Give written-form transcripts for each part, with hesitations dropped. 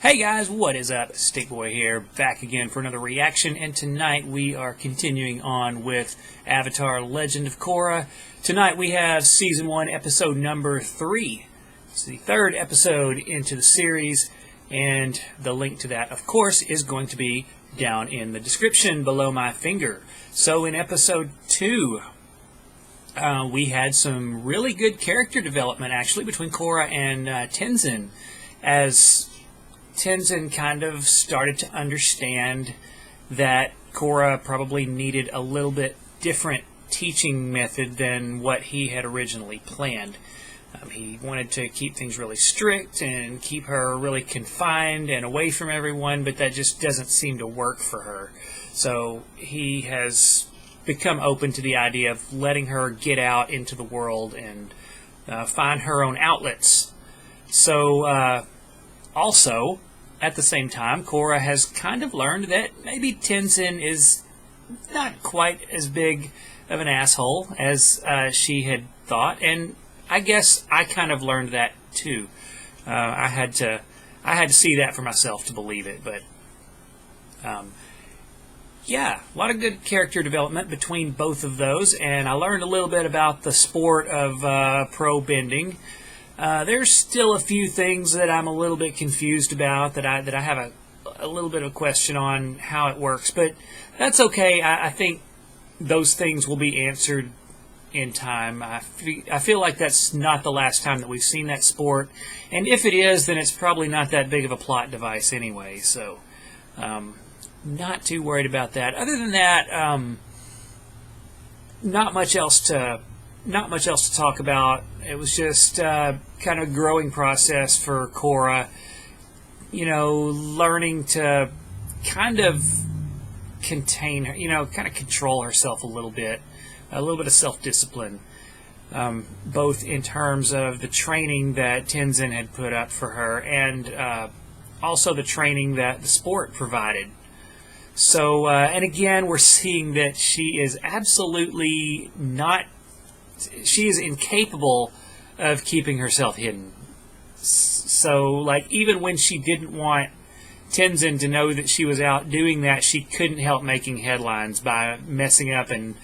Hey guys, what is up? Stickboy here, back again for another reaction, and tonight we are continuing on with Avatar Legend of Korra. Tonight we have Season 1, Episode number 3. It's the third episode into the series, and the link to that, of course, is going to be down in the description below my finger. So in Episode 2, we had some really good character development, actually, between Korra and Tenzin, as Tenzin kind of started to understand that Korra probably needed a little bit different teaching method than what he had originally planned. He wanted to keep things really strict and keep her really confined and away from everyone, but that just doesn't seem to work for her. So he has become open to the idea of letting her get out into the world and find her own outlets. So also, at the same time, Korra has kind of learned that maybe Tenzin is not quite as big of an asshole as she had thought, and I guess I kind of learned that too. I had to see that for myself to believe it, but yeah, a lot of good character development between both of those, and I learned a little bit about the sport of pro bending. There's still a few things that I'm a little bit confused about, that I have a little bit of a question on how it works, but that's okay. I think those things will be answered in time. I feel like that's not the last time that we've seen that sport, and if it is, then it's probably not that big of a plot device anyway, so not too worried about that. Other than that, not much else to talk about. It was just kind of a growing process for Korra, learning to kind of contain her, kind of control herself a little bit of self-discipline, both in terms of the training that Tenzin had put up for her and also the training that the sport provided. So, and again, we're seeing that she is absolutely not. She is incapable of keeping herself hidden. So, like, even when she didn't want Tenzin to know that she was out doing that, she couldn't help making headlines by messing up and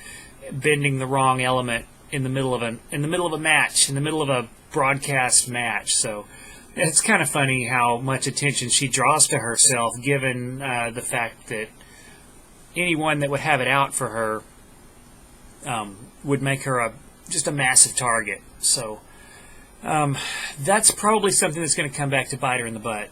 bending the wrong element in the middle of a match, in the middle of a broadcast match. So, it's kind of funny how much attention she draws to herself, given the fact that anyone that would have it out for her would make her just a massive target. So that's probably something that's going to come back to bite her in the butt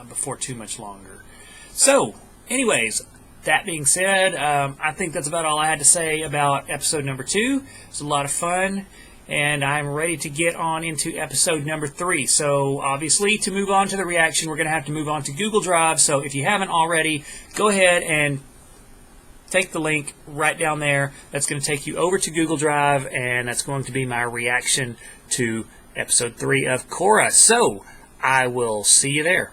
before too much longer. So anyways, that being said, I think that's about all I had to say about episode number 2. It was a lot of fun, and I'm ready to get on into episode number 3. So obviously, to move on to the reaction, we're going to have to move on to Google Drive. So if you haven't already, go ahead and take the link right down there. That's going to take you over to Google Drive, and that's going to be my reaction to Episode 3 of Korra. So, I will see you there.